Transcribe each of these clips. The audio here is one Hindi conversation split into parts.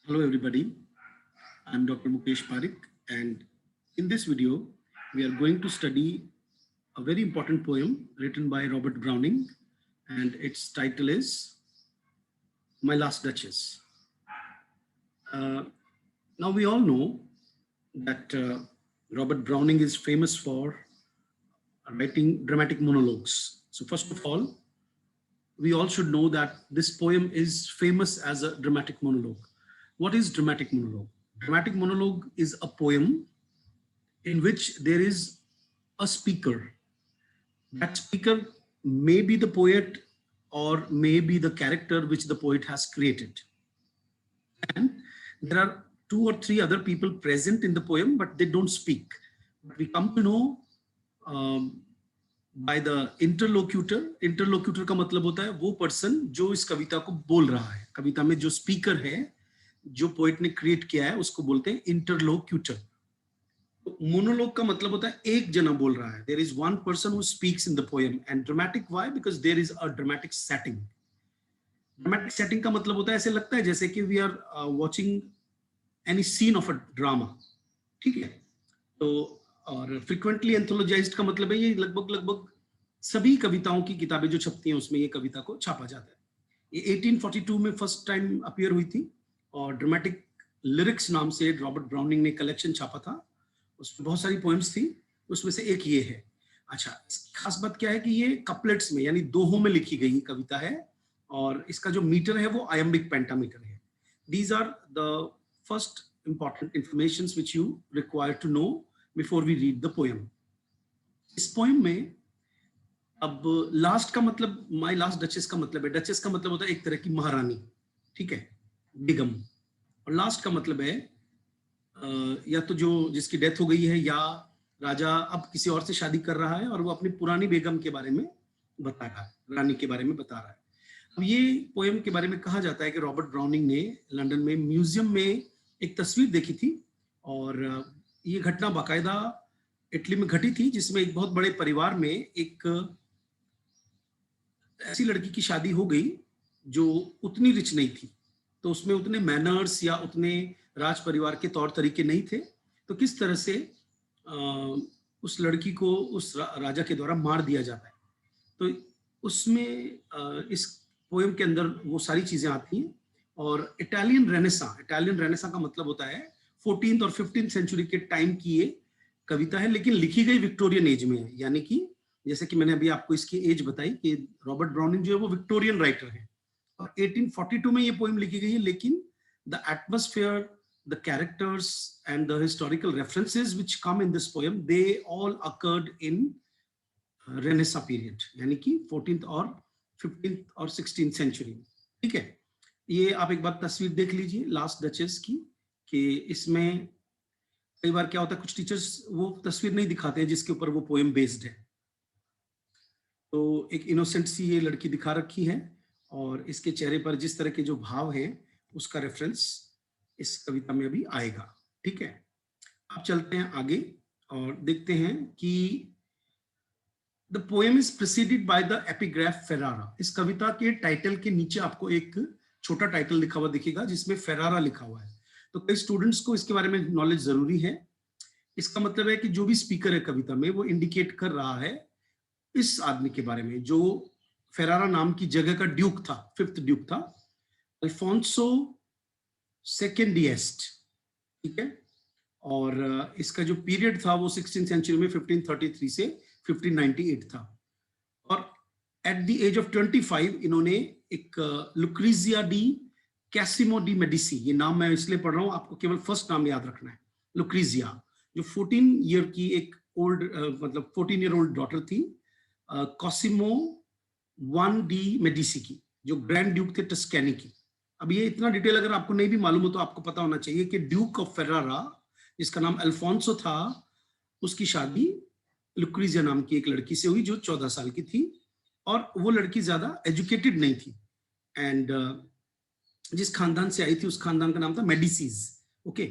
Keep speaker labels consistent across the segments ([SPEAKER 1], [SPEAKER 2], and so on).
[SPEAKER 1] Hello everybody, I'm Dr. Mukesh Parik, and in this video we are going to study a very important poem written by Robert Browning, and its title is My Last Duchess. Uh, Now we all know that Robert Browning is famous for writing dramatic monologues. So first of all, we all should know that this poem is famous as a dramatic monologue. What is dramatic monologue? Dramatic monologue is a poem in which there is a speaker. That speaker may be the poet or may be the character which the poet has created. And there are two or three other people present in the poem, but they don't speak. But we come to know by the interlocutor. Interlocutor का मतलब होता है वो पर्सन जो इस कविता को बोल रहा है. कविता में जो स्पीकर है, जो पोएट ने क्रिएट किया है, उसको बोलते हैं इंटरलोक्यूटर. मोनोलॉग का मतलब होता है एक जना बोल रहा है. There is one person who speaks in the poem. And dramatic why? Because there is a dramatic setting. Dramatic setting का मतलब होता है ऐसे लगता है जैसे कि we are watching any scene of a drama. ठीक है. तो और फ्रीक्वेंटली एंथोलॉजाइज्ड का मतलब है ये लगभग सभी कविताओं की किताबें जो छपती हैं उसमें ये कविता को छापा जाता है. ये 1842 में फर्स्ट टाइम अपीयर हुई थी और ड्रामेटिक लिरिक्स नाम से रॉबर्ट ब्राउनिंग ने कलेक्शन छापा था. उसमें बहुत सारी पोएम्स थी, उसमें से एक ये है. अच्छा, खास बात क्या है कि ये कपलेट्स में यानी दोहों में लिखी गई कविता है और इसका जो मीटर है वो आयम्बिक पेंटामीटर है. These are the first important informations which you require to know before we read the poem. इस पोएम में अब लास्ट का मतलब, माई लास्ट डचेस का मतलब है, डचेस का मतलब होता है एक तरह की महारानी. ठीक है, बेगम. और लास्ट का मतलब है या तो जो जिसकी डेथ हो गई है या राजा अब किसी और से शादी कर रहा है और वो अपनी पुरानी बेगम के बारे में बता रहा है, रानी के बारे में बता रहा है. अब ये पोएम के बारे में कहा जाता है कि रॉबर्ट ब्राउनिंग ने लंदन में म्यूजियम में एक तस्वीर देखी थी और ये घटना बाकायदा इटली में घटी थी जिसमें एक बहुत बड़े परिवार में एक ऐसी लड़की की शादी हो गई जो उतनी रिच नहीं थी. तो उसमें उतने मैनर्स या उतने राज परिवार के तौर तरीके नहीं थे. तो किस तरह से उस लड़की को उस राजा के द्वारा मार दिया जाता है. तो उसमें इस पोएम के अंदर वो सारी चीजें आती हैं. और इटालियन रेनेसा का मतलब होता है 14th और 15th सेंचुरी के टाइम की ये कविता है, लेकिन लिखी गई विक्टोरियन एज में है. यानी कि जैसे कि मैंने अभी आपको इसकी एज बताई कि रॉबर्ट ब्राउनिंग जो है वो विक्टोरियन राइटर है और 1842 में ये पोएम लिखी गई है. लेकिन the atmosphere, the characters and the historical references which come in this poem, they all occurred in Renaissance period, यानी कि 14th और 15th और 16th century. ठीक है. ये आप एक बार तस्वीर देख लीजिए लास्ट डचेस की, कि इसमें कई बार क्या होता है कुछ टीचर्स वो तस्वीर नहीं दिखाते हैं जिसके ऊपर वो पोएम बेस्ड है. तो एक इनोसेंट सी ये लड़की दिखा रखी है और इसके चेहरे पर जिस तरह के जो भाव है उसका रेफरेंस इस कविता में अभी आएगा. ठीक है. अब चलते हैं आगे और देखते हैं कि the poem is preceded by the epigraph Ferrara. इस कविता के टाइटल के नीचे आपको एक छोटा टाइटल लिखा हुआ दिखेगा जिसमें फेरारा लिखा हुआ है. तो कई स्टूडेंट्स को इसके बारे में नॉलेज जरूरी है. इसका मतलब है कि जो भी स्पीकर है कविता में वो इंडिकेट कर रहा है इस आदमी के बारे में जो फेरारा नाम की जगह का ड्यूक था, 5th ड्यूक था, अल्फोंसो सेकेंड डिएस्ट. ठीक है. और इसका जो पीरियड था वो 16th सेंचुरी में 1533 से 1598 था. और एट द एज ऑफ 25 इन्होंने एक लुक्रीजिया डी कैसिमो डी मेडिसी, ये नाम मैं इसलिए पढ़ रहा हूं, आपको केवल फर्स्ट नाम याद रखना है, लुक्रीजिया, जो 14 ईयर की एक ओल्ड मतलब 14 ईयर ओल्ड डॉटर थी कॉसिमो 1 डी मेडिसी की, जो ग्रैंड ड्यूक थे टस्कैनी की. अब ये इतना डिटेल अगर आपको नहीं भी मालूम हो तो आपको पता होना चाहिए कि ड्यूक ऑफ फेरारा जिसका नाम अल्फोंसो था, उसकी शादी लुक्रीजिया नाम की एक लड़की से हुई जो 14 साल की थी और वो लड़की ज्यादा एजुकेटेड नहीं थी. एंड जिस खानदान से आई थी उस खानदान का नाम था मेडिसीज. ओके.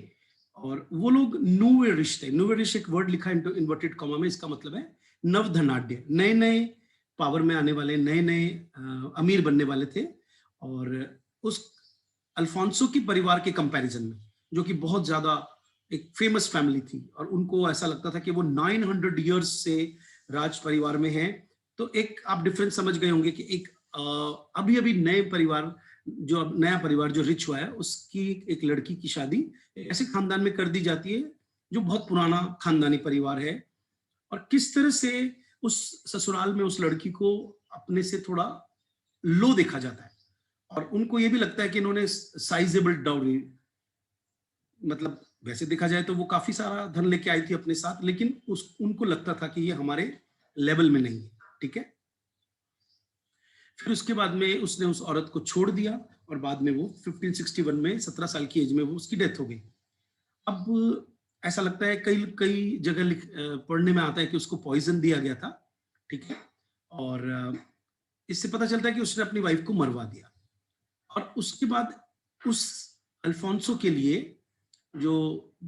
[SPEAKER 1] और वो लोग नूवेरिश थे. नूवेरिश एक वर्ड लिखा है इन्वर्टेड कॉमा में, इसका मतलब है नवधनाढ़, नए नए पावर में आने वाले, नए नए अमीर बनने वाले थे. और उस अल्फोंसो के परिवार के कंपैरिजन में, जो कि बहुत ज्यादा एक फेमस फैमिली थी और उनको ऐसा लगता था कि वो 900 इयर्स से राज परिवार में है। तो एक आप डिफरेंस समझ गए होंगे कि एक अभी अभी नए परिवार, जो अब नया परिवार जो रिच हुआ है, उसकी एक लड़की की शादी ऐसे खानदान में कर दी जाती है जो बहुत पुराना खानदानी परिवार है, और किस तरह से उस ससुराल में उस लड़की को अपने से थोड़ा लो देखा जाता है, और उनको ये भी लगता है कि इन्होंने साइजेबल डाउरी, मतलब वैसे देखा जाए तो वो काफी सारा धन लेके आई थी अपने साथ, लेकिन उस उनको लगता था कि ये हमारे लेवल में नहीं है, ठीक है। फिर उसके बाद में उसने उस औरत को छोड़ दिया और बाद में वो 1561 में 17 साल की एज में वो उसकी डेथ हो गई। अब ऐसा लगता है कई कई जगह पढ़ने में आता है कि उसको पॉइजन दिया गया था, ठीक है, और इससे पता चलता है कि उसने अपनी वाइफ को मरवा दिया। और उसके बाद उस अल्फोंसो के लिए जो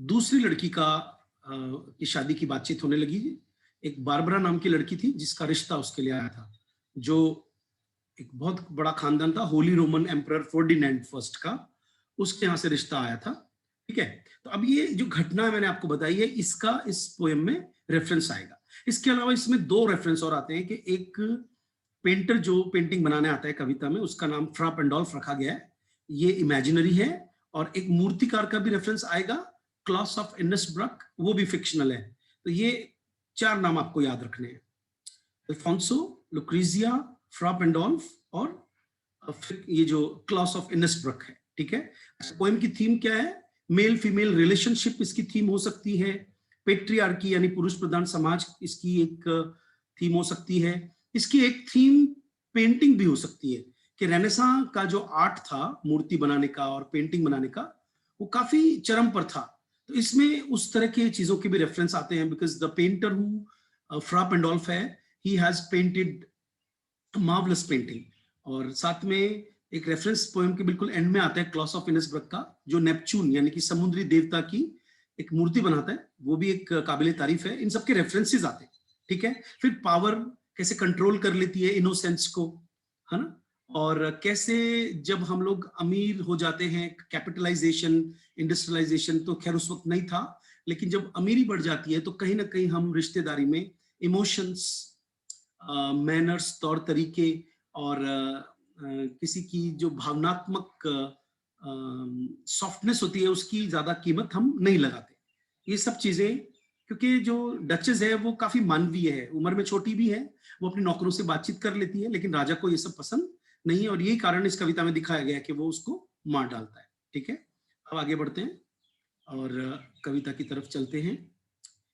[SPEAKER 1] दूसरी लड़की की शादी की बातचीत होने लगी। एक बारबरा नाम की लड़की थी जिसका रिश्ता उसके लिए आया था, जो एक बहुत बड़ा खानदान था, Holi Roman emperor Ferdinand first का, उसके यहाँ से रिश्ता आया था, ठीक है। तो अब ये जो घटना मैंने आपको बताई है, इसका इस पोएम में रेफरेंस आएगा। इसके अलावा इसमें दो रेफरेंस और आते हैं कि एक पेंटर जो पेंटिंग बनाने आता है कविता में, उसका नाम फ्रा पेंडोल्फ रखा गया है, ये इमेजिनरी है, और एक मूर्तिकार का भी रेफरेंस आएगा, क्लॉस ऑफ इनसब्रक, वो भी फिक्शनल है। तो ये चार नाम आपको याद रखने हैं, अल्फोंसो, लुक्रीजिया, फ्रा पेंडोल्फ और ये जो क्लॉस ऑफ इनसब्रक है, ठीक है। पोएम की थीम क्या है? मेल फीमेल रिलेशनशिप इसकी थीम हो सकती है, पेट्रियार्की यानी पुरुष प्रधान समाज इसकी एक थीम हो सकती है, इसकी एक थीम पेंटिंग भी हो सकती है कि रेनेसां का जो आर्ट था मूर्ति बनाने का और पेंटिंग बनाने का, वो काफी चरम पर था। तो इसमें उस तरह की चीजों के भी रेफरेंस आते हैं, बिकॉज द पेंटर हु फ्रा पेंडोल्फ है, he has painted marvellous painting. और साथ में एक रेफरेंस पोएम के बिल्कुल एंड में आता है क्लॉस ऑफ इनसब्रक का, जो नेपच्यून यानी कि समुद्री देवता की एक मूर्ति बनाता है, वो भी एक काबिले तारीफ है। इन सबके रेफरेंसेस आते हैं, ठीक है। फिर पावर कैसे कंट्रोल कर लेती है इनोसेंस को, है ना, और कैसे जब हम लोग अमीर हो जाते हैं, कैपिटलाइजेशन, इंडस्ट्रियलाइजेशन तो खैर उस वक्त नहीं था, लेकिन जब अमीरी बढ़ जाती है तो कहीं ना कहीं हम रिश्तेदारी में इमोशंस, मैनर्स, तौर तरीके और किसी की जो भावनात्मक सॉफ्टनेस होती है उसकी ज्यादा कीमत हम नहीं लगाते। ये सब चीजें, क्योंकि जो डचेस है वो काफी मानवीय है, उम्र में छोटी भी है, वो अपने नौकरों से बातचीत कर लेती है, लेकिन राजा को ये सब पसंद नहीं है, और यही कारण इस कविता में दिखाया गया है कि वो उसको मार डालता है, ठीक है। अब आगे बढ़ते हैं और कविता की तरफ चलते हैं।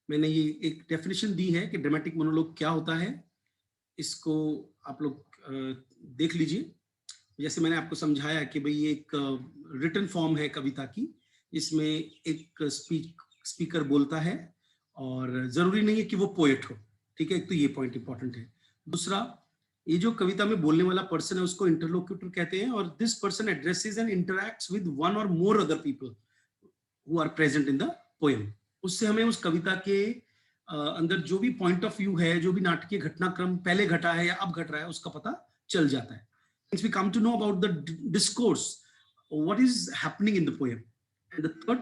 [SPEAKER 1] मैंने ये एक डेफिनेशन दी है कि ड्रामेटिक मोनोलॉग क्या होता है, इसको आप लोग देख लीजिए। जैसे मैंने आपको समझाया कि भाई ये एक रिटन फॉर्म है कविता की, इसमें एक स्पीकर बोलता है और जरूरी नहीं है कि वो पोएट हो, ठीक है, एक तो ये पॉइंट इंपॉर्टेंट है। दूसरा, ये जो कविता में बोलने वाला पर्सन है उसको इंटरलोक्यूटर कहते हैं, और this person addresses and interacts with one or more other people who are present in the poem. उससे हमें उस कविता के अंदर जो भी पॉइंट ऑफ व्यू है, जो भी नाटकीय घटनाक्रम पहले घटा है या अब घट रहा है, उसका पता चल जाता है। Once we come to know about the discourse, what is happening in the poem. And the third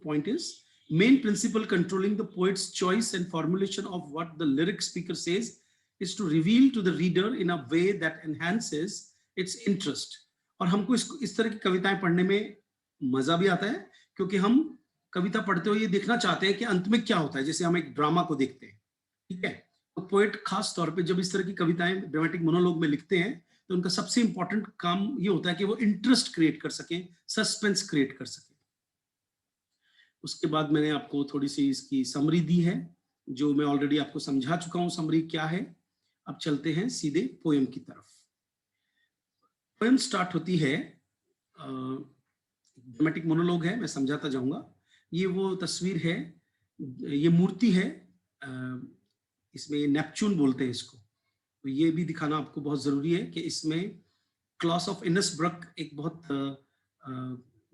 [SPEAKER 1] point is main principle controlling the poet's choice and formulation of what the lyric speaker says is to reveal to the reader in a way that enhances its interest. और हमको इस तरह की कविताएं पढ़ने में मजा भी आता है, क्योंकि हम कविता पढ़ते हुए ये देखना चाहते हैं कि अंत में क्या होता है, जैसे हम एक ड्रामा को देखते हैं, ठीक है। तो पोएट खास तौर पे जब इस तरह की कविताएं ड्रामेटिक मोनोलॉग में लिखते हैं तो उनका सबसे इंपॉर्टेंट काम ये होता है कि वो इंटरेस्ट क्रिएट कर सकें, सस्पेंस क्रिएट कर सकें। उसके बाद मैंने आपको थोड़ी सी इसकी समरी दी है, जो मैं ऑलरेडी आपको समझा चुका हूं समरी क्या है। अब चलते हैं सीधे पोएम की तरफ। पोएम स्टार्ट होती है, ड्रामेटिक मोनोलॉग है, मैं समझाता जाऊंगा। ये वो तस्वीर है, ये मूर्ति है, इसमें नेपच्यून बोलते हैं इसको। तो ये भी दिखाना आपको बहुत जरूरी है कि इसमें क्लॉस ऑफ इनसब्रक एक बहुत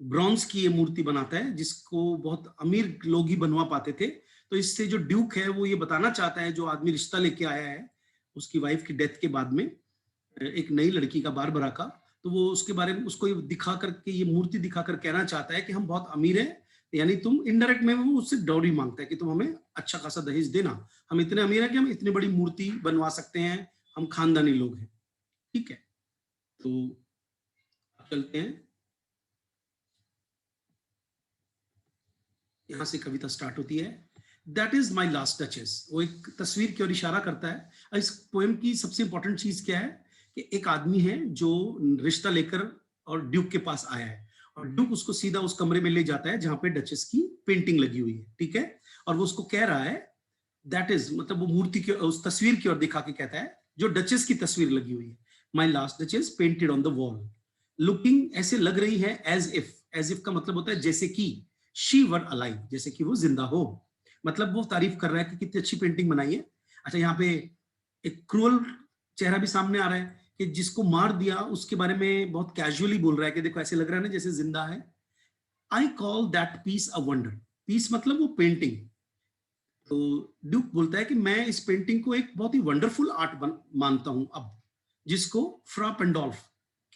[SPEAKER 1] ब्रॉन्ज की ये मूर्ति बनाता है, जिसको बहुत अमीर लोग ही बनवा पाते थे। तो इससे जो ड्यूक है वो ये बताना चाहता है, जो आदमी रिश्ता लेके आया है उसकी वाइफ की डेथ के बाद में, एक नई लड़की का, बारबरा का, तो वो उसके बारे में उसको दिखा करके, ये मूर्ति दिखाकर कहना चाहता है कि हम बहुत अमीर हैं, यानी तुम इनडायरेक्ट में वो उससे डाउरी मांगता है कि तुम हमें अच्छा खासा दहेज देना, हम इतने अमीर हैं कि हम इतनी बड़ी मूर्ति बनवा सकते हैं, हम खानदानी लोग हैं। ठीक है, तो चलते हैं, यहां से कविता स्टार्ट होती है। That is my last duchess. वो एक तस्वीर की ओर इशारा करता है। इस पोएम की सबसे इंपॉर्टेंट चीज क्या है कि एक आदमी है जो रिश्ता लेकर और ड्यूक के पास आया है, और ड्यूक उसको सीधा उस कमरे में ले जाता है जहां पे डचेस की पेंटिंग लगी हुई है। ठीक है, और वो उसको कह रहा है, दैट इज मतलब वो मूर्ति की उस तस्वीर की ओर दिखा के कहता है जो डचेस की तस्वीर लगी हुई है, my last duchess painted on the wall, looking ऐसे लग रही है एज इफ। एज इफ का मतलब होता है जैसे कि, शी वर अलाइव, जैसे कि वो जिंदा हो। मतलब वो तारीफ कर रहा है कि कितनी अच्छी पेंटिंग बनाई है। अच्छा, यहाँ पे एक क्रूअल चेहरा भी सामने आ रहा है कि जिसको मार दिया उसके बारे में बहुत कैजुअली बोल रहा है कि देखो ऐसे लग रहा है ना जैसे जिंदा है। I call that piece a wonder. Piece मतलब वो पेंटिंग। तो ड्यूक बोलता है कि मैं इस पेंटिंग को एक बहुत ही वंडरफुल आर्ट मानता हूं अब, जिसको फ्रा पेंडोल्फ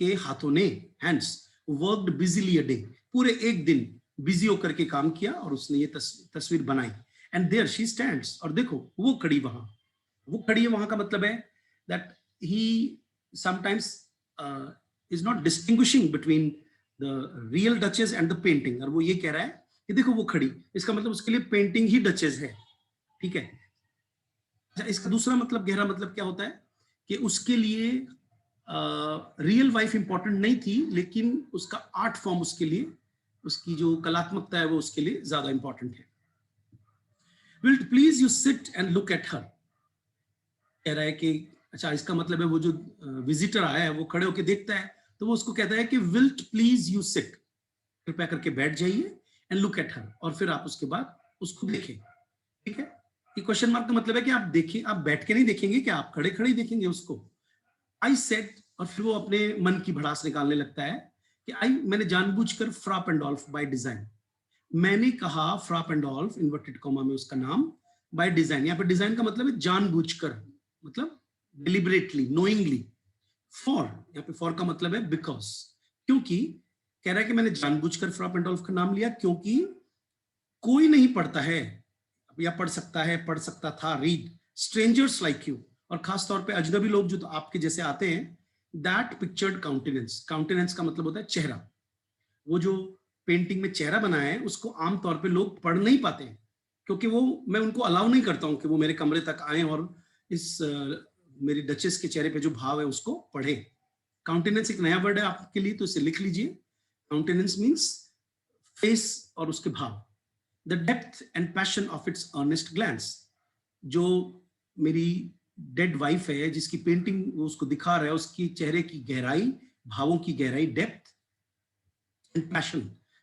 [SPEAKER 1] के हाथों ने, हैंड्स, वर्कड बिजीली अ डे, पूरे एक दिन बिजी होकर के काम किया और उसने ये तस्वीर बनाई। एंड देयर शी स्टैंड्स, और देखो वो खड़ी वहां। वो खड़ी है वहां का मतलब है that he sometimes is not distinguishing between the real duchess and the painting. और वो ये कह रहा है कि देखो वो खड़ी, इसका मतलब उसके लिए पेंटिंग ही डचेस है। ठीक है। अच्छा, इसका दूसरा मतलब, गहरा मतलब क्या होता है कि उसके लिए रियल वाइफ इंपॉर्टेंट नहीं थी, लेकिन उसका आर्ट फॉर्म उसके लिए, उसकी जो कलात्मकता है वो उसके लिए ज्यादा इंपॉर्टेंट है। Will please you sit and look at her. कह रहा है कि अच्छा, इसका मतलब है वो जो विजिटर आया है वो खड़े होकर देखता है, तो वो उसको कहता है कि विल्ट प्लीज यू सिट, कृपया करके बैठ जाइए, एंड लुक एट हर, और फिर आप उसके बाद उसको देखें। ठीक है, ये क्वेश्चन मार्क का मतलब है कि आप देखें, आप बैठ के नहीं देखेंगे, कि आप खड़े खड़े ही देखेंगे उसको। आई सेड, और फिर वो अपने मन की भड़ास निकालने लगता है कि आई, मैंने जानबूझकर फ्रा पेंडोल्फ बाय डिजाइन, मैंने कहा फ्रा पेंडोल्फ इन्वर्टेड कॉमा में उसका नाम, बाय डिजाइन, यहाँ पे डिजाइन का मतलब है जानबूझकर, मतलब डिलिबरेटली, नोइंगली। फॉर, यहाँ पे फॉर का मतलब है बिकॉज, क्योंकि कह रहा है कि मैंने जानबूझकर फ्रा पेंडोल्फ का नाम लिया क्योंकि कोई नहीं पढ़ता है या पढ़ सकता है, पढ़ सकता था, रीड स्ट्रेंजर्स लाइक यू, और खास तौर पे अजनबी लोग जो तो आपके जैसे आते हैं, दैट पिक्चर्ड काउंटेनेंस। काउंटेनेंस का मतलब होता है चेहरा। वो जो पेंटिंग में चेहरा बनाया है उसको आमतौर पे लोग पढ़ नहीं पाते हैं, क्योंकि वो, मैं उनको अलाउ नहीं करता हूं कि वो मेरे कमरे तक आए और इस मेरी डचेस के चेहरे पे जो भाव है उसको पढ़े। काउंटेनेंस एक नया वर्ड है आपके लिए, तो इसे लिख लीजिए। काउंटेनेंस मीन्स फेस और उसके भाव। The depth and passion of its earnest glance. जो मेरी डेड वाइफ है जिसकी पेंटिंग वो उसको दिखा रहा है, उसकी चेहरे की गहराई, भावों की गहराई, डेप्थ एंड पैशन।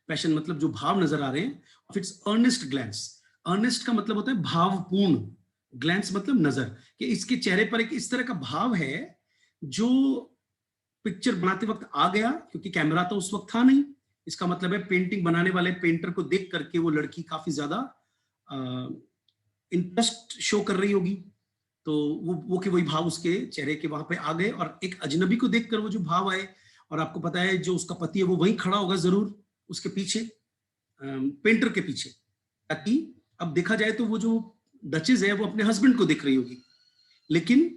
[SPEAKER 1] पैशन मतलब जो भाव नजर आ रहे हैं, of its earnest glance. Earnest का मतलब होता है भावपूर्ण, ग्लैंस मतलब नजर, कि इसके चेहरे पर एक इस तरह का भाव है जो पिक्चर बनाते वक्त आ गया, क्योंकि कैमरा तो उस वक्त था नहीं। इसका मतलब है पेंटिंग बनाने वाले पेंटर को देख करके वो लड़की काफी ज्यादा इंटरेस्ट शो कर रही होगी, तो वो कि वही भाव उसके चेहरे के वहां पे आ गए, और एक अजनबी को देखकर वो जो भाव आए। और आपको पता है जो उसका पति है वो वहीं खड़ा होगा जरूर उसके पीछे, पेंटर के पीछे, ताकि अब देखा जाए तो वो जो डचेस है वो अपने हस्बैंड को देख रही होगी, लेकिन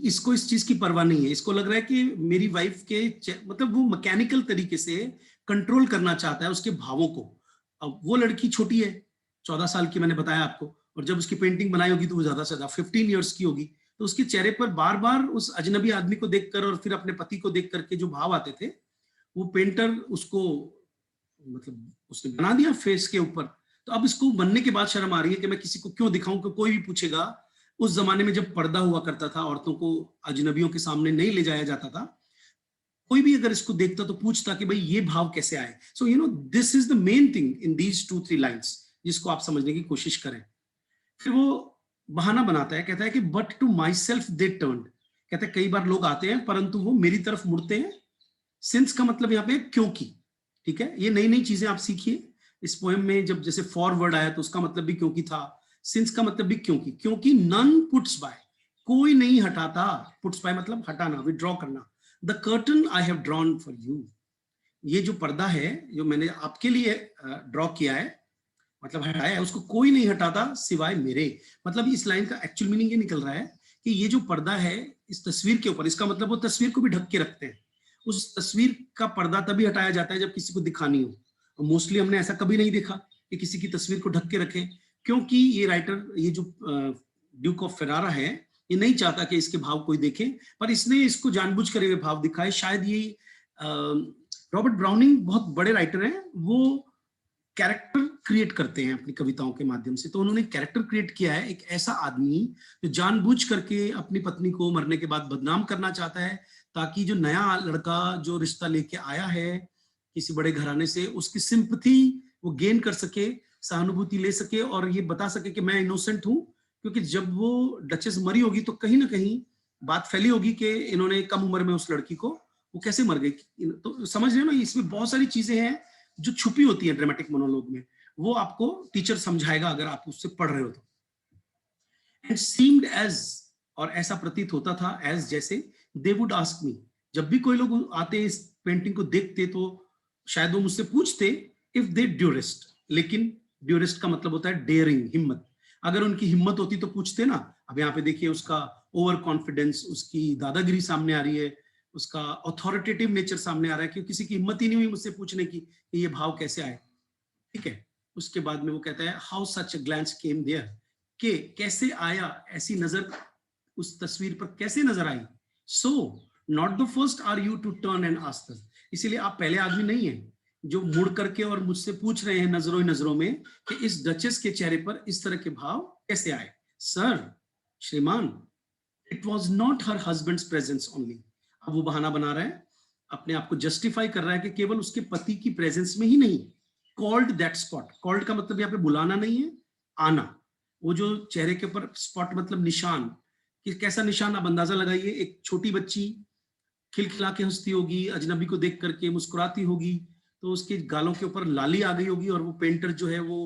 [SPEAKER 1] इसको इस चीज की परवाह नहीं है। इसको लग रहा है कि मेरी वाइफ के मतलब वो मैकेनिकल तरीके से कंट्रोल करना चाहता है उसके भावों को। अब वो लड़की छोटी है, 14 साल की मैंने बताया आपको, और जब उसकी पेंटिंग बनाई होगी तो वो ज्यादा से ज्यादा 15 ईयर्स की होगी। तो उसके चेहरे पर बार बार उस अजनबी आदमी को देखकर और फिर अपने पति को देख करके जो भाव आते थे, वो पेंटर उसको मतलब उसने बना दिया फेस के ऊपर। तो अब इसको बनने के बाद शर्म आ रही है कि मैं किसी को क्यों दिखाऊं, कि कोई भी पूछेगा। उस जमाने में जब पर्दा हुआ करता था, औरतों को अजनबियों के सामने नहीं ले जाया जाता था, कोई भी अगर इसको देखता तो पूछता कि भाई ये भाव कैसे आए। So you know this is the main thing in these 2-3 lines, जिसको आप समझने की कोशिश करें। फिर वो बहाना बनाता है, कहता है कि but to myself they turn. कहता है कई बार लोग आते हैं परंतु वो मेरी तरफ मुड़ते हैं। सिंस का मतलब यहाँ पे क्योंकि। ठीक है, ये नई नई चीजें आप सीखिए इस पोएम में। जब जैसे फॉरवर्ड आया तो उसका मतलब भी क्योंकि था, सिंस का मतलब भी क्योंकि। क्योंकि नन पुट्स बाय, कोई नहीं हटाता, पुट्स बाय मतलब हटाना, विड्रॉ करना, the curtain I have drawn for you, ये जो पर्दा है जो मैंने आपके लिए ड्रॉ किया है, मतलब हटाया है, उसको कोई नहीं हटाता सिवाय मेरे। मतलब इस लाइन का एक्चुअल मीनिंग ये निकल रहा है कि ये जो पर्दा है इस तस्वीर के ऊपर, इसका मतलब वो तस्वीर को भी ढक के रखते हैं। उस तस्वीर का पर्दा तभी हटाया जाता है जब किसी को दिखानी हो, और मोस्टली हमने ऐसा कभी नहीं देखा कि किसी की तस्वीर को ढक के रखे, क्योंकि ये राइटर, ये जो ड्यूक ऑफ फेरारा है, ये नहीं चाहता कि इसके भाव कोई देखे, पर इसने इसको जानबूझ कर ये भाव दिखाए। शायद ये रॉबर्ट ब्राउनिंग बहुत बड़े राइटर हैं, वो कैरेक्टर क्रिएट करते हैं अपनी कविताओं के माध्यम से। तो उन्होंने कैरेक्टर क्रिएट किया है, एक ऐसा आदमी जो जानबूझ करके अपनी पत्नी को मरने के बाद बदनाम करना चाहता है, ताकि जो नया लड़का जो रिश्ता लेके आया है किसी बड़े घराने से, उसकी सिंपैथी वो गेन कर सके, सहानुभूति ले सके और ये बता सके कि मैं इनोसेंट हूं। क्योंकि जब वो डचेस मरी होगी तो कहीं ना कहीं बात फैली होगी कि इन्होंने कम उम्र में उस लड़की को, वो कैसे मर गई। तो समझ रहे हो ना, इसमें बहुत सारी चीजें हैं जो छुपी होती है ड्रामेटिक मोनोलॉग में, वो आपको टीचर समझाएगा अगर आप उससे पढ़ रहे हो तो। एंड सीम्ड एज, और ऐसा प्रतीत होता था, एज जैसे, दे वुड आस्क मी, जब भी कोई लोग आते इस पेंटिंग को देखते तो शायद वो मुझसे पूछते इफ दे ड्यूरिस्ट, लेकिन ड्यूरिस्ट का मतलब होता है डेयरिंग, हिम्मत। अगर उनकी हिम्मत होती तो पूछते ना। अब यहाँ पे देखिए उसका ओवर कॉन्फिडेंस, उसकी दादागिरी सामने आ रही है, उसका अथॉरिटेटिव नेचर सामने आ रहा है कि किसी की हिम्मत ही नहीं हुई मुझसे पूछने की कि ये भाव कैसे आए। ठीक है, उसके बाद में वो कहता है how such a glance came there, के कैसे आया, ऐसी नजर उस तस्वीर पर कैसे नजर आई। So not the first are you to turn and ask us, इसीलिए आप पहले आदमी नहीं है जो मुड़ करके और मुझसे पूछ रहे हैं नजरों नजरों में कि इस डचेस के चेहरे पर इस तरह के भाव कैसे आए। सर, श्रीमान, it was not her husband's presence only. अब वो बहाना बना रहा है, अपने आप को जस्टिफाई कर रहा है कि केवल उसके पति की प्रेजेंस में ही नहीं, कॉल्ड दैट स्पॉट, कॉल्ड का मतलब यहाँ पे बुलाना नहीं है, आना। वो जो चेहरे के ऊपर स्पॉट मतलब निशान, कि कैसा निशान आप अंदाजा लगाइए, एक छोटी बच्ची खिलखिला के हंसती होगी, अजनबी को देख करके मुस्कुराती होगी, तो उसके गालों के ऊपर लाली आ गई होगी, और वो पेंटर जो है वो,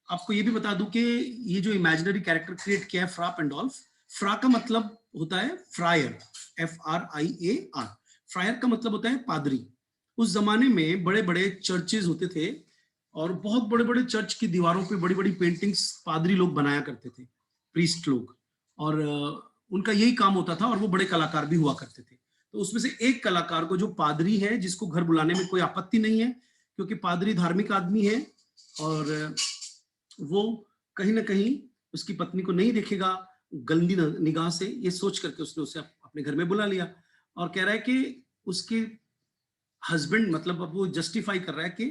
[SPEAKER 1] आपको ये भी बता दूं कि ये जो इमेजिनरी कैरेक्टर क्रिएट किया है फ्रा पेंडोल्फ, फ्रा का मतलब होता है फ्रायर, FRIAR, फ्रायर का मतलब होता है पादरी। उस जमाने में बड़े बड़े चर्चेज होते थे, और बहुत बड़े बड़े चर्च की दीवारों पे बड़ी बड़ी पेंटिंग्स पादरी लोग बनाया करते थे, प्रीस्ट लोग, और उनका यही काम होता था, और वो बड़े कलाकार भी हुआ करते थे। तो उसमें से एक कलाकार को, जो पादरी है, जिसको घर बुलाने में कोई आपत्ति नहीं है क्योंकि पादरी धार्मिक आदमी है, और वो कहीं ना कहीं उसकी पत्नी को नहीं देखेगा गंदी निगाह से, ये सोच करके उसने उसे अपने घर में बुला लिया, और कह रहा है कि उसके हस्बैंड, मतलब अब वो जस्टिफाई कर रहा है कि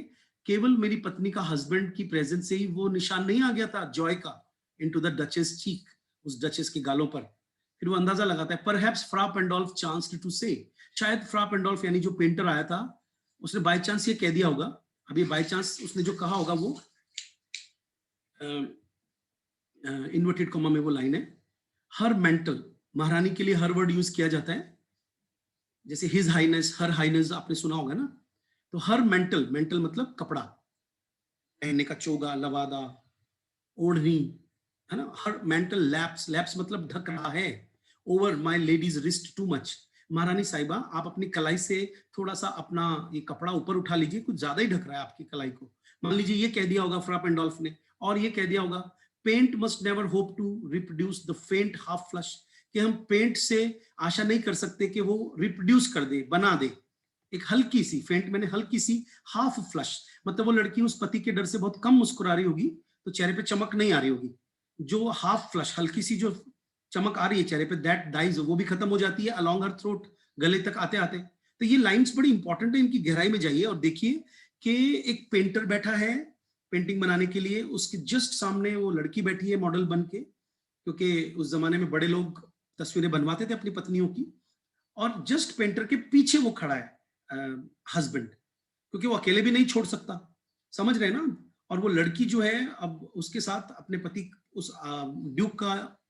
[SPEAKER 1] केवल मेरी पत्नी का हस्बैंड की प्रेजेंस से ही वो निशान नहीं आ गया था जॉय का इनटू द डचेस चीक, उस डचेस के गालों पर। फिर वो अंदाजा लगाता है, परहैप्स फ्रा पेंडोल्फ चांस्ड टू से, शायद फ्रा पेंडोल्फ यानी जो पेंटर आया था उसने बाय चांस ये कह दिया होगा। अब ये बाय चांस उसने जो कहा होगा वो इन्वर्टेड कॉमा में वो लाइन है, हर मेंटल, महारानी के लिए हर वर्ड यूज किया जाता है, जैसे हिज हाइनेस, हर हाइनेस आपने सुना होगा ना। तो हर मेंटल, मेंटल मतलब कपड़ा पहनने का, चोगा, लवादा, ओढ़नी, है ना। हर मेंटल लैप्स, लैप्स मतलब ढक रहा है, over my ladies wrist too much, महारानी साहिबा आप अपनी कलाई से थोड़ा सा अपना ये कपड़ा ऊपर उठा लीजिए, कुछ ज्यादा ही ढक रहा है आपकी कलाई को। मान लीजिए ये कह दिया होगा फ्रा पेंडोल्फ ने, और ये कह दिया होगा paint must never hope to reproduce the faint half flush, कि हम पेंट से आशा नहीं कर सकते कि वो रिप्रोड्यूस कर दे, बना दे एक हल्की सी, फेंट मैंने हल्की सी, हाफ फ्लश मतलब वो लड़की उस पति के डर से बहुत कम मुस्कुरा रही होगी तो चेहरे पे चमक नहीं आ रही होगी, जो हाफ फ्लश हल्की सी जो चमक आ रही है चेहरे पे, दैट डाइज, वो भी खत्म हो जाती है अलॉन्ग हर थ्रोट, गले तक आते आते। तो ये लाइंस बड़ी इंपॉर्टेंट है, इनकी गहराई में जाइए और देखिए कि एक पेंटर बैठा है पेंटिंग बनाने के लिए, उसके जस्ट सामने वो लड़की बैठी है मॉडल बन के, क्योंकि उस जमाने में बड़े लोग तस्वीरें बनवाते थे अपनी पत्नियों की, और जस्ट पेंटर के पीछे वो खड़ा है हस्बैंड, क्योंकि वो अकेले भी नहीं छोड़ सकता, समझ रहे हैं ना। और वो लड़की जो है अब उसके साथ अपने पति, उस ड्यूक का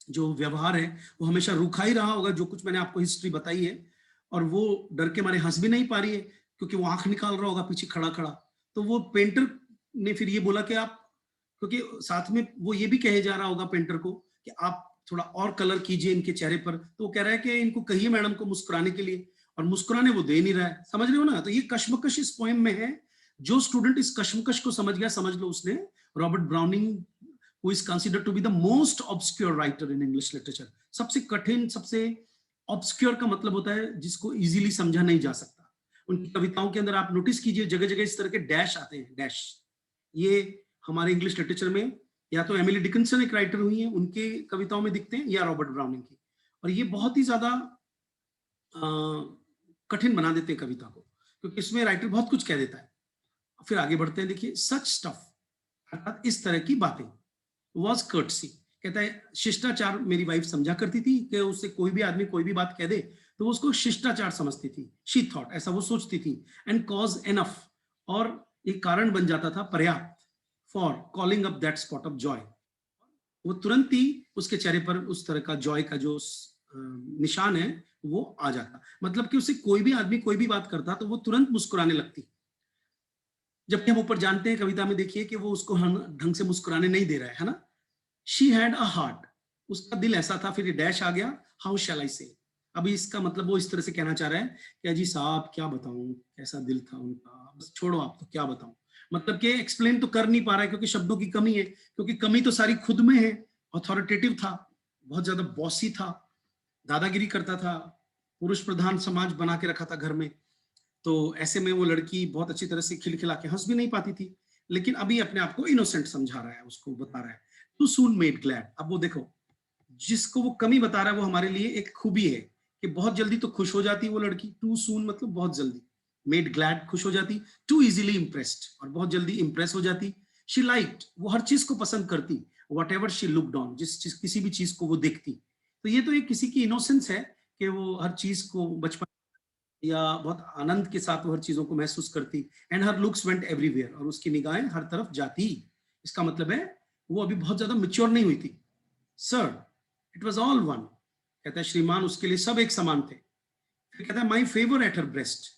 [SPEAKER 1] जो व्यवहार है वो हमेशा रूखा ही रहा होगा, जो कुछ मैंने आपको हिस्ट्री बताई है, और वो डर के मारे हंस भी नहीं पा रही है क्योंकि वो आंख निकाल रहा होगा पीछे खड़ा खड़ा। तो वो पेंटर ने फिर ये बोला कि आप, क्योंकि साथ में वो ये भी कहे जा रहा होगा पेंटर को कि आप थोड़ा और कलर कीजिए इनके चेहरे पर, तो वो कह रहा है कि इनको कहिए मैडम को मुस्कुराने के लिए, और मुस्कुराने वो दे नहीं रहा है, समझ रहे हो ना? तो ये कश्मकश इस पोएम में है। जो स्टूडेंट इस कश्मकश को समझ गया, समझ लो उसने Robert Browning, who is considered to be the most obscure writer in English literature, सबसे कठिन, सबसे ऑब्सक्योर का मतलब होता है जिसको इजीली समझा नहीं जा सकता। उनकी कविताओं के अंदर आप नोटिस कीजिए, जगह जगह इस तरह के डैश आते हैं, डैश। ये हमारे इंग्लिश लिटरेचर में या तो एमिली डिकिंसन एक राइटर हुई है, उनके कविताओं में दिखते हैं, या रॉबर्ट ब्राउनिंग की। और ये बहुत ही ज्यादा कठिन बना देते हैं कविता को, क्योंकि इसमें राइटर बहुत कुछ कह देता है। फिर आगे बढ़ते हैं, देखिए, सच स्टफ, अर्थात इस तरह की बातें, वॉज कर्टसी, कहता है शिष्टाचार मेरी वाइफ समझा करती थी कि उससे कोई भी आदमी कोई भी बात कह दे तो वो उसको शिष्टाचार समझती थी, शी थॉट, ऐसा वो सोचती थी, एंड कॉज एनफ, और एक कारण बन जाता था पर्याप्त, for calling up that spot of Joy, वो तुरंत ही उसके चेहरे पर उस तरह का जॉय का जो निशान है वो आ जाता, मतलब कि उससे कोई भी आदमी कोई भी बात करता तो वो तुरंत मुस्कुराने लगती। जबकि हम ऊपर जानते हैं कविता में, देखिए कि वो उसको ढंग से मुस्कुराने नहीं दे रहा है ना। शी हैड अ हार्ट, उसका दिल ऐसा था, फिर ये डैश आ गया, हाउ शैल आई से, अभी इसका मतलब वो इस तरह से कहना चाह रहा है कि अजी साहब क्या बताऊं कैसा दिल था उनका, बस छोड़ो आप, तो क्या बताऊं, मतलब कि एक्सप्लेन तो कर नहीं पा रहा है क्योंकि शब्दों की कमी है, क्योंकि कमी तो सारी खुद में है। अथॉरिटेटिव था, बहुत ज्यादा बॉसी था, दादागिरी करता था, पुरुष प्रधान समाज बना के रखा था घर में। तो ऐसे में वो लड़की बहुत अच्छी तरह से खिलखिला के हंस भी नहीं पाती थी, लेकिन अभी अपने आप को इनोसेंट समझा रहा है, उसको बता रहा है टू सून मेड ग्लैड। अब वो देखो, जिसको वो कमी बता रहा है वो हमारे लिए एक खूबी है कि बहुत जल्दी तो खुश हो जाती है वो लड़की, टू सून मतलब बहुत जल्दी, मेड ग्लैड खुश हो जाती, टू इजीली इम्प्रेस्ड और बहुत जल्दी इम्प्रेस हो जाती, शी लाइक्ड वो हर चीज को पसंद करती, what ever she looked on, जिस किसी भी चीज को वो देखती। तो ये तो एक किसी की इनोसेंस है कि वो हर चीज को बचपन या बहुत आनंद के साथ वो हर चीजों को महसूस करती, and her looks went everywhere, और उसकी निगाहें हर तरफ जाती। इसका मतलब है वो अभी बहुत ज्यादा मैच्योर नहीं हुई थी। Sir it was all one, कहता है श्रीमान उसके लिए सब एक समान थे। फिर कहता है my favour at her breast,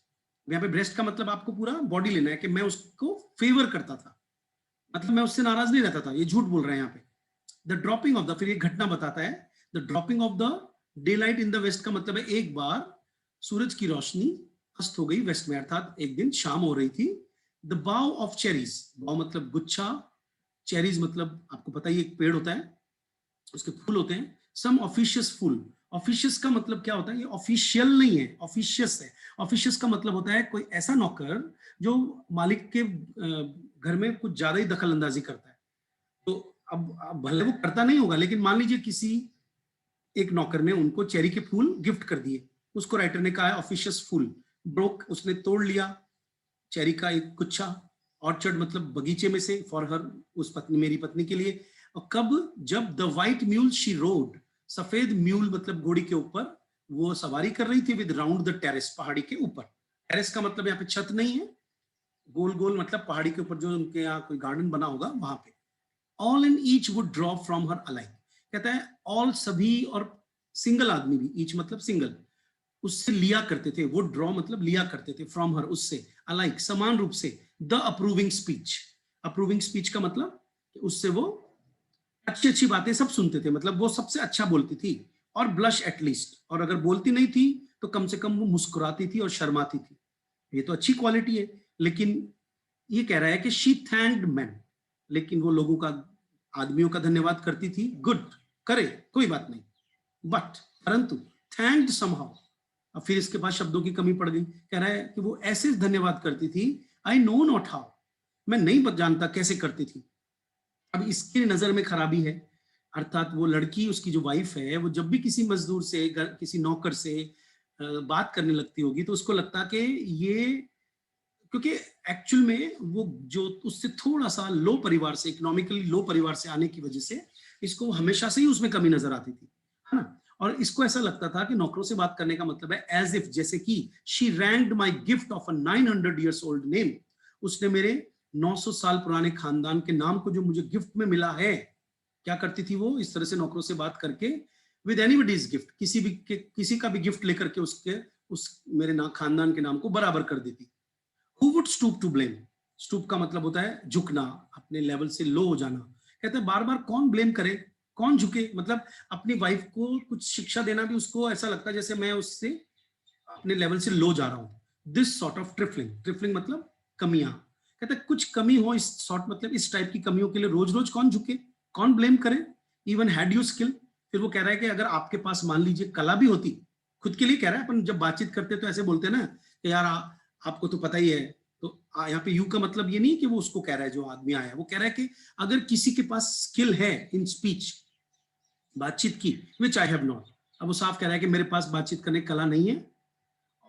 [SPEAKER 1] यहाँ पे ब्रेस्ट का मतलब आपको पूरा बॉडी लेना है कि मैं उसको फेवर करता था, मतलब मैं उससे नाराज नहीं रहता था, ये झूठ बोल रहे हैं यहाँ पे। द ड्रॉपिंग ऑफ द, फिर ये घटना बताता है, the dropping of the daylight in the west का मतलब है एक बार सूरज की रोशनी अस्त हो गई वेस्ट में, अर्थात एक दिन शाम हो रही थी। द बाउ ऑफ चेरीज, बाउ मतलब गुच्छा, चेरीज मतलब आपको पता ही एक पेड़ होता है, उसके फूल होते हैं, सम ऑफिशियस फूल, ऑफिशियस का मतलब क्या होता है, ये ऑफिशियल नहीं है, ऑफिशियस है। ऑफिशियस का मतलब होता है कोई ऐसा नौकर जो मालिक के घर में कुछ ज्यादा ही दखल अंदाजी करता है। तो अब भले वो करता नहीं होगा, लेकिन मान लीजिए किसी एक नौकर ने उनको चेरी के फूल गिफ्ट कर दिए, उसको राइटर ने कहा है ऑफिशियस फूल, ब्रोक उसने तोड़ लिया चेरी का एक गुच्छा, ऑर्चर्ड मतलब बगीचे में से, फॉर हर उस पत्नी, मेरी पत्नी के लिए। और कब, जब the white mule she road, सफेद म्यूल मतलब घोड़ी के ऊपर वो सवारी कर रही थी, विद राउंड द टेरेस, पहाड़ी के ऊपर। टेरेस का मतलब यहाँ पे छत नहीं है, गोल गोल मतलब पहाड़ी के ऊपर जो उनके यहाँ कोई गार्डन बना होगा वहां पे। All and each would draw from her alike, कहता है ऑल सभी, और सिंगल आदमी भी, ईच मतलब सिंगल, उससे लिया करते थे, वो ड्रॉ मतलब लिया करते थे, फ्रॉम हर उससे, अलाइक समान रूप से, the approving speech, approving speech का मतलब उससे वो अच्छी अच्छी बातें सब सुनते थे, मतलब वो सबसे अच्छा बोलती थी, और ब्लश एटलीस्ट, और अगर बोलती नहीं थी तो कम से कम वो मुस्कुराती थी और शर्माती थी। ये तो अच्छी क्वालिटी है, लेकिन ये कह रहा है कि शी थैंक्ड मैन, लेकिन वो लोगों का, आदमियों का धन्यवाद करती थी, गुड, करे कोई बात नहीं, बट परंतु थैंक्ड समहाउ, अब फिर इसके बाद शब्दों की कमी पड़ गई, कह रहा है कि वो ऐसे धन्यवाद करती थी, आई नो नॉट हाउ, मैं नहीं जानता कैसे करती थी। अब इसकी नजर में खराबी है, अर्थात वो लड़की, उसकी जो वाइफ है, वो जब भी किसी मजदूर से, किसी नौकर से बात करने लगती होगी तो उसको लगता कि ये, क्योंकि एक्चुअल में वो जो उससे थोड़ा सा लो परिवार से, इकोनॉमिकली लो परिवार से आने की वजह से इसको हमेशा से ही उसमें कमी नजर आती थी, है ना। और इसको ऐसा लगता था कि नौकरों से बात करने का मतलब है एज इफ, जैसे कि she ranked my gift of a 900 years old name, उसने मेरे 900 साल पुराने खानदान के नाम को जो मुझे गिफ्ट में मिला है, क्या करती थी वो, इस तरह से नौकरों से बात करके, विद एनीबडीज गिफ्ट, किसी का भी गिफ्ट लेकर के उसके, उस मेरे खानदान के नाम को बराबर कर देती। Who would stoop to blame? Stoop का मतलब होता है झुकना, अपने लेवल से लो हो जाना। कहते हैं बार बार कौन ब्लेम करे, कौन झुके, मतलब अपनी वाइफ को कुछ शिक्षा देना भी उसको ऐसा लगता है जैसे मैं उससे अपने लेवल से लो जा रहा हूं, this sort of trifling, trifling मतलब कमियां, कहता है कुछ कमी हो इस सॉर्ट मतलब इस टाइप की कमियों के लिए रोज रोज कौन झुके, कौन ब्लेम करे, इवन हैड यू स्किल। फिर वो कह रहा है कि अगर आपके पास मान लीजिए कला भी होती, खुद के लिए कह रहा है, अपन जब बातचीत करते तो ऐसे बोलते हैं ना कि यार आपको तो पता ही है, तो यहाँ पे यू का मतलब ये नहीं कि वो उसको कह रहा है जो आदमी आया, वो कह रहा है कि अगर किसी के पास स्किल है इन स्पीच, बातचीत की, विच आई हैव नॉट, अब वो साफ कह रहा है कि मेरे पास बातचीत करने की कला नहीं है,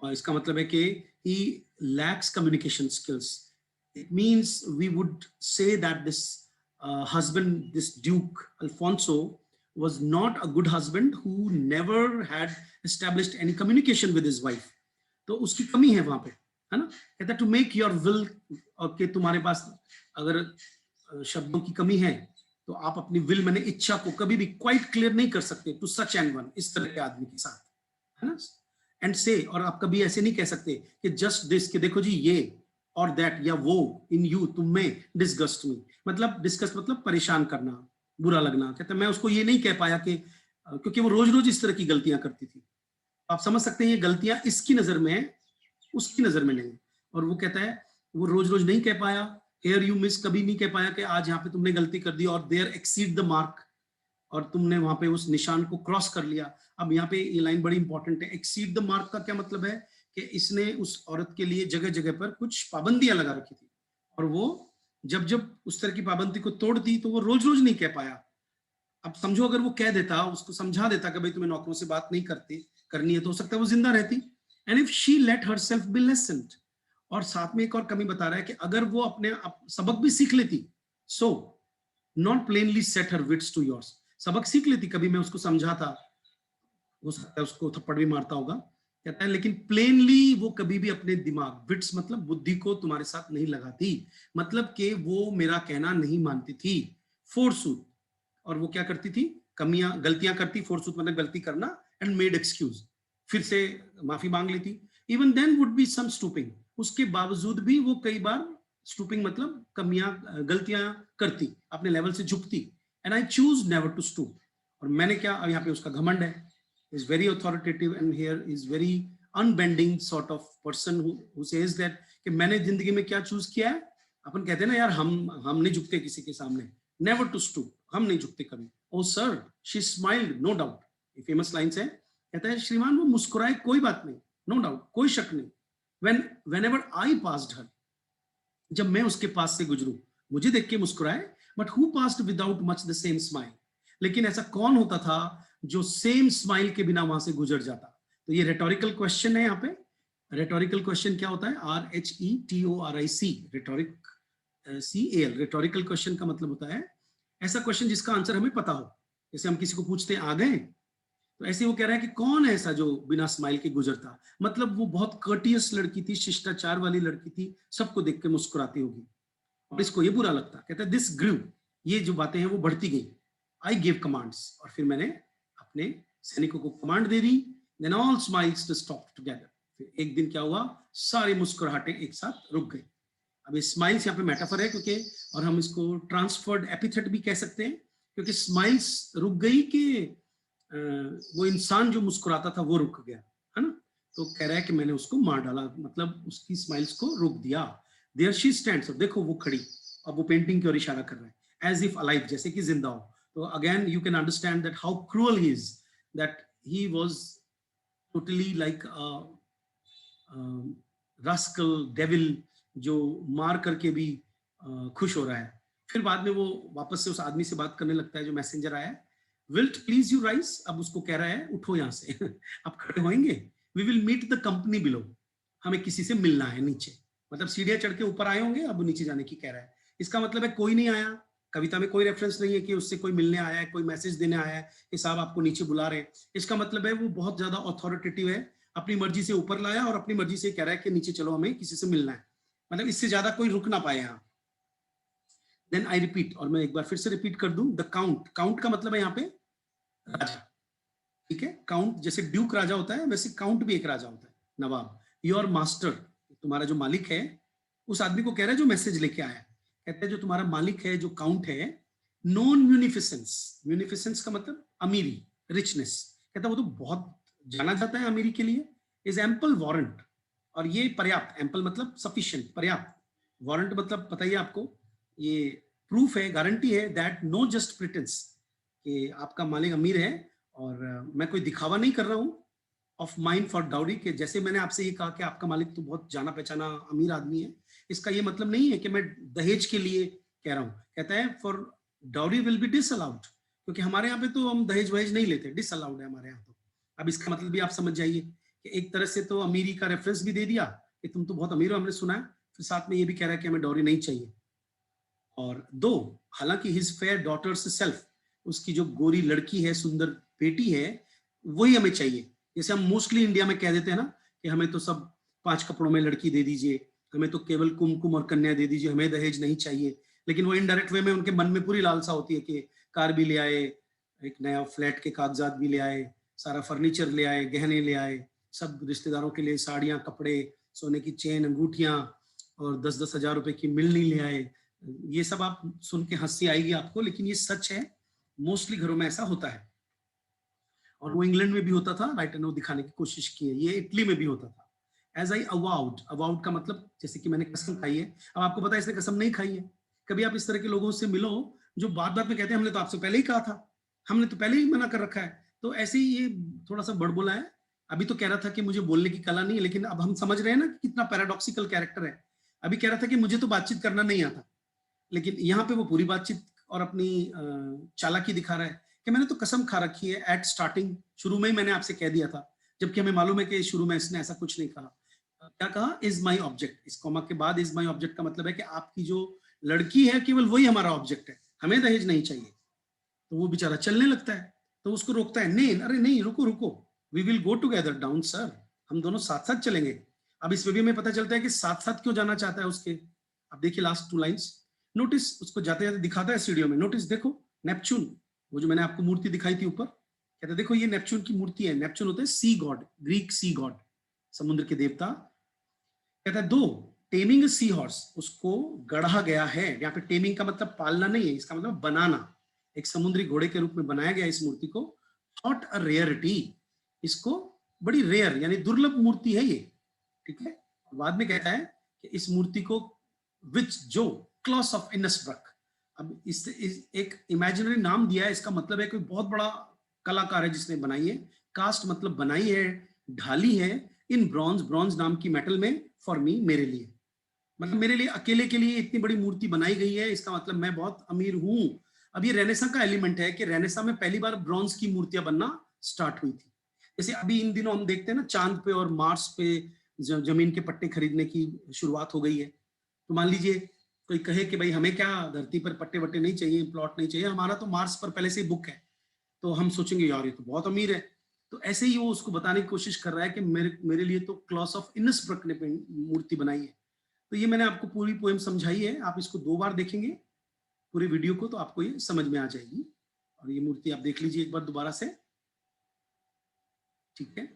[SPEAKER 1] और इसका मतलब है कि he lacks communication skills. It means we would say that this husband, this Duke Alfonso, was not a good husband who never had established any communication with his wife. तो उसकी कमी है वहां पे, है ना, कहता है टू मेक योर विल, और कि तुम्हारे पास अगर शब्दों की कमी है तो आप अपनी विल मैंने इच्छा को कभी भी क्वाइट क्लियर नहीं कर सकते टू सच एंड वन, इस तरह के आदमी के साथ, है ना, एंड से, और आप कभी ऐसे नहीं कह सकते कि जस्ट दिस, कि देखो जी ये और दैट या वो इन यू, तुम में, डिस्गस्ट मी, मतलब डिस्गस्ट मतलब परेशान करना, बुरा लगना, कहते मैं उसको ये नहीं कह पाया कि क्योंकि वो रोज रोज इस तरह की गलतियां करती थी, आप समझ सकते हैं ये गलतियां इसकी नजर में है, उसकी नजर में नहीं, और वो कहता है वो रोज रोज नहीं कह पाया, हेयर यू मिस कभी नहीं कह पाया कि आज यहाँ पे तुमने गलती कर दी, और देयर एक्सीड द मार्क, और तुमने वहां पे उस निशान को क्रॉस कर लिया। अब यहाँ पे ये लाइन बड़ी इंपॉर्टेंट है, एक्सीड द मार्क का क्या मतलब है कि इसने उस औरत के लिए जगह जगह पर कुछ पाबंदियां लगा रखी थी, और वो जब जब उस तरह की पाबंदी को तोड़ दी तो वो रोज रोज नहीं कह पाया। अब समझो अगर वो कह देता, उसको समझा देता कि भाई तुम्हें नौकरों से बात नहीं करनी है, तो हो सकता है वो जिंदा रहती, and if she let herself be lessened. और साथ में एक और कमी बता रहा है कि अगर वो अपने सबक भी सीख लेती, so not plainly set her wits to yours, सबक सीख लेती, कभी मैं उसको समझाता, हो सकता है उसको थप्पड़ भी मारता होगा, कहता है लेकिन प्लेनली वो कभी भी अपने दिमाग, विट्स मतलब बुद्धि को तुम्हारे साथ नहीं लगाती, मतलब कि वो मेरा कहना नहीं मानती थी, फोर्सूट, और वो क्या करती थी, कमियां गलतियां करती, फोर्सूट मतलब गलती करना, एंड मेड एक्सक्यूज, फिर से माफी मांग लेती, even then would be some stooping, उसके बावजूद भी वो कई बार स्टूपिंग मतलब कमियां गलतियां करती, अपने लेवल से झुकती, and I choose never to stoop, और मैंने क्या, अब यहाँ पे उसका घमंड है, is very authoritative and here is very unbending sort of person who says that कि मैंने जिंदगी में क्या चूज किया है, अपन कहते हैं ना यार हम नहीं झुकते किसी के सामने, never to stoop, हम नहीं झुकते कभी, oh sir she smiled no doubt, ये फेमस लाइंस है, कहता है श्रीमान वो मुस्कुराए कोई बात नहीं, no doubt कोई शक नहीं, whenever I passed her, जब मैं उसके पास से गुजरूं, मुझे देख के मुस्कुराए, but who passed without much the same smile, लेकिन ऐसा कौन होता था जो सेम स्माइल के बिना वहां से गुजर जाता। तो ये रेटोरिकल क्वेश्चन है, यहाँ पे रेटोरिकल क्वेश्चन क्या होता है, RHETORIC, rhetoric CAL, rhetorical question का मतलब होता है ऐसा क्वेश्चन जिसका आंसर हमें पता हो, जैसे हम किसी को पूछते हैं आ गए, तो ऐसे वो कह रहा है कि कौन है ऐसा जो बिना स्माइल के गुजरता, मतलब वो बहुत कर्टियस लड़की थी, शिष्टाचार वाली लड़की थी, सबको देख के मुस्कुराती होगी, और इसको ये बुरा लगता, कहता है दिस ग्रू, ये जो बातें हैं वो बढ़ती गई, आई गिव कमांड्स, और फिर मैंने अपने सैनिकों को कमांड दे दी, then all smiles to stop together, फिर एक दिन क्या हुआ, सारी मुस्कुराहटें एक साथ रुक गई। अब स्माइल्स यहाँ पे मेटाफर है, क्योंकि और हम इसको ट्रांसफर्ड एपिथेट भी कह सकते हैं, क्योंकि स्माइल्स रुक गई कि वो इंसान जो मुस्कुराता था वो रुक गया, है ना, तो कह रहा है कि मैंने उसको मार डाला, मतलब उसकी स्माइल्स को रोक दिया, देयर शी स्टैंड्स, देखो वो खड़ी, अब वो पेंटिंग की ओर इशारा कर रहा है, एज इफ अलाइव, जैसे कि जिंदा हो, so again you can understand that how cruel he is, that he was totally like a rascal devil जो मार करके भी खुश हो रहा है। फिर बाद में वो वापस से उस आदमी से बात करने लगता है जो मैसेंजर आया है, विल्ट प्लीज यू राइज, अब उसको कह रहा है उठो यहाँ से अब खड़े होएंगे, we will meet the company below, हमें किसी से मिलना है नीचे, मतलब सीढ़ियां चढ़ के ऊपर आए होंगे, अब नीचे जाने की कह रहा है, इसका मतलब है कोई नहीं आया, कविता में कोई रेफरेंस नहीं है कि उससे कोई मिलने आया है, कोई मैसेज देने आया है कि साहब आपको नीचे बुला रहे हैं, इसका मतलब है वो बहुत ज्यादा अथॉरिटेटिव है, अपनी मर्जी से ऊपर लाया और अपनी मर्जी से कह रहा है कि नीचे चलो हमें किसी से मिलना है, मतलब इससे ज्यादा कोई रुक ना पाए यहाँ। देन आई रिपीट, और मैं एक बार फिर से रिपीट कर दूं, द काउंट, काउंट का मतलब है यहाँ पे राजा, ठीक है, काउंट जैसे ड्यूक राजा होता है वैसे काउंट भी एक राजा होता है, नवाब, योर मास्टर, तुम्हारा जो मालिक है, उस आदमी को कह रहा है जो मैसेज लेके आया, कहते हैं जो तुम्हारा मालिक है, जो काउंट है, नॉन म्यूनिफिसेंस, म्यूनिफिसेंस का मतलब अमीरी, रिचनेस, कहता है वो तो बहुत जाना जाता है अमीरी के लिए, इज एम्पल वारंट, और ये पर्याप्त, एम्पल मतलब सफिशिएंट, पर्याप्त, वारंट मतलब पता ही है आपको, ये प्रूफ है, गारंटी है दैट नो जस्ट प्रिटेंस, कि आपका मालिक अमीर है और मैं कोई दिखावा नहीं कर रहा हूँ ऑफ माइंड फॉर डाउरी, के जैसे मैंने आपसे ये कहा कि आपका मालिक तो बहुत जाना पहचाना अमीर आदमी है, इसका ये मतलब नहीं है कि मैं दहेज के लिए कह रहा हूँ। कहता है for dowry will be disallowed, क्योंकि हमारे यहाँ पे तो हम दहेज वहेज नहीं लेते, डिसअलाउड है हमारे यहाँ तो। अब इसका मतलब भी आप समझ जाइए कि एक तरह से तो अमीरी का रेफरेंस भी दे दिया कि तुम तो बहुत अमीर हो, हमने सुना है, फिर साथ में ये भी कह रहा है कि हमें डाउरी नहीं चाहिए। और दो, हालांकि हिज फेयर डॉटर्स सेल्फ, उसकी जो गोरी लड़की है, सुंदर बेटी है, वही हमें चाहिए। जैसे हम मोस्टली इंडिया में कह देते हैं ना कि हमें तो सब 5 कपड़ों में लड़की दे दीजिए, हमें तो केवल कुमकुम और कन्या दे दीजिए, हमें दहेज नहीं चाहिए। लेकिन वो इनडायरेक्ट वे में उनके मन में पूरी लालसा होती है कि कार भी ले आए, एक नया फ्लैट के कागजात भी ले आए, सारा फर्नीचर ले आए, गहने ले आए, सब रिश्तेदारों के लिए साड़ियां, कपड़े, सोने की चेन, अंगूठियां, और 10-10 हजार रुपए की मिलनी ले आए। ये सब आप सुन के हंसी आएगी आपको, लेकिन ये सच है, मोस्टली घरों में ऐसा होता है। और वो इंग्लैंड में भी होता था, राइटर ने वो दिखाने की कोशिश की है, ये इटली में भी होता था। एज आई अवाउड, अवाउड का मतलब जैसे कि मैंने कसम खाई है। अब आपको पता है इसने कसम नहीं खाई है। कभी आप इस तरह के लोगों से मिलो जो बात बात में कहते हैं हमने तो आपसे पहले ही कहा था, हमने तो पहले ही मना कर रखा है। तो ऐसे ही ये थोड़ा सा बड़बोला है। अभी तो कह रहा था कि मुझे बोलने की कला नहीं है, लेकिन अब हम समझ रहे हैं ना कि कितना पैराडॉक्सिकल कैरेक्टर है। अभी कह रहा था कि मुझे तो बातचीत करना नहीं आता, लेकिन यहाँ पे वो पूरी बातचीत और अपनी चालाकी दिखा रहा है कि मैंने तो कसम खा रखी है एट स्टार्टिंग, शुरू में ही मैंने आपसे कह दिया था, जबकि हमें मालूम है कि शुरू में इसने ऐसा कुछ नहीं कहा। क्या कहा? इज माई ऑब्जेक्ट, इस कॉमा के बाद इज माई ऑब्जेक्ट का मतलब है कि आपकी जो लड़की है केवल वही हमारा ऑब्जेक्ट है, हमें दहेज नहीं चाहिए। तो वो बेचारा चलने लगता है, तो उसको रोकता है, नहीं अरे नहीं, रुको रुको, we will go together down sir, हम दोनों साथ साथ चलेंगे। अब इस वीडियो में पता चलता है कि साथ साथ क्यों जाना चाहता है उसके। अब देखिए लास्ट 2 लाइंस, नोटिस, उसको जाते जाते दिखाता है सीढ़ियों में, नोटिस देखो नेपच्यून, वो जो मैंने आपको मूर्ति दिखाई थी ऊपर, कहता है देखो ये नेपच्यून की मूर्ति है। नेपच्यून होते हैं सी गॉड, ग्रीक सी गॉड, समुद्र के देवता। कहता है दो, टेमिंग सी हॉर्स, उसको गढ़ा गया है। यहाँ पे टेमिंग का मतलब पालना नहीं है, इसका मतलब बनाना, एक समुद्री घोड़े के रूप में बनाया गया इस मूर्ति को। थॉट अ रेयरिटी, इसको बड़ी रेयर यानी दुर्लभ मूर्ति है ये, ठीक है। बाद में कहता है कि इस मूर्ति को विच जो क्लॉस ऑफ इनसब्रक, अब इस एक इमेजिनरी नाम दिया है, इसका मतलब है कोई बहुत बड़ा कलाकार है जिसने बनाई है। कास्ट मतलब बनाई है, ढाली है, इन ब्रॉन्ज, ब्रॉन्ज नाम की मेटल में, फॉर मी, मेरे लिए, मतलब मेरे लिए अकेले के लिए इतनी बड़ी मूर्ति बनाई गई है, इसका मतलब मैं बहुत अमीर हूं। अब ये रेनेसा का एलिमेंट है कि रेनेसा में पहली बार ब्रॉन्ज की मूर्तियां बनना स्टार्ट हुई थी। जैसे अभी इन दिनों हम देखते हैं ना चांद पे और मार्स पे जमीन के पट्टे खरीदने की शुरुआत हो गई है। तो मान लीजिए कोई कहे कि भाई हमें क्या धरती पर पट्टे वट्टे नहीं चाहिए, प्लॉट नहीं चाहिए, हमारा तो मार्स पर पहले से ही बुक है, तो हम सोचेंगे यार ये तो बहुत अमीर है। तो ऐसे ही वो उसको बताने की कोशिश कर रहा है कि मेरे मेरे लिए तो क्लॉस ऑफ इनसब्रक ने मूर्ति बनाई है। तो ये मैंने आपको पूरी पोएम समझाई है, आप इसको 2 बार देखेंगे पूरे वीडियो को तो आपको ये समझ में आ जाएगी। और ये मूर्ति आप देख लीजिए एक बार दोबारा से, ठीक है।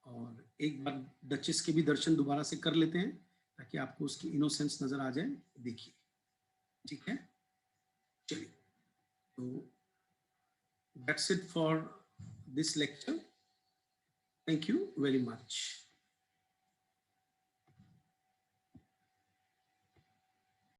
[SPEAKER 1] और एक बार डचेस के भी दर्शन दोबारा से कर लेते हैं ताकि आपको उसकी इनोसेंस नजर आ जाए। देखिए, ठीक है, चलिए, तो that's it for this lecture, thank you very much.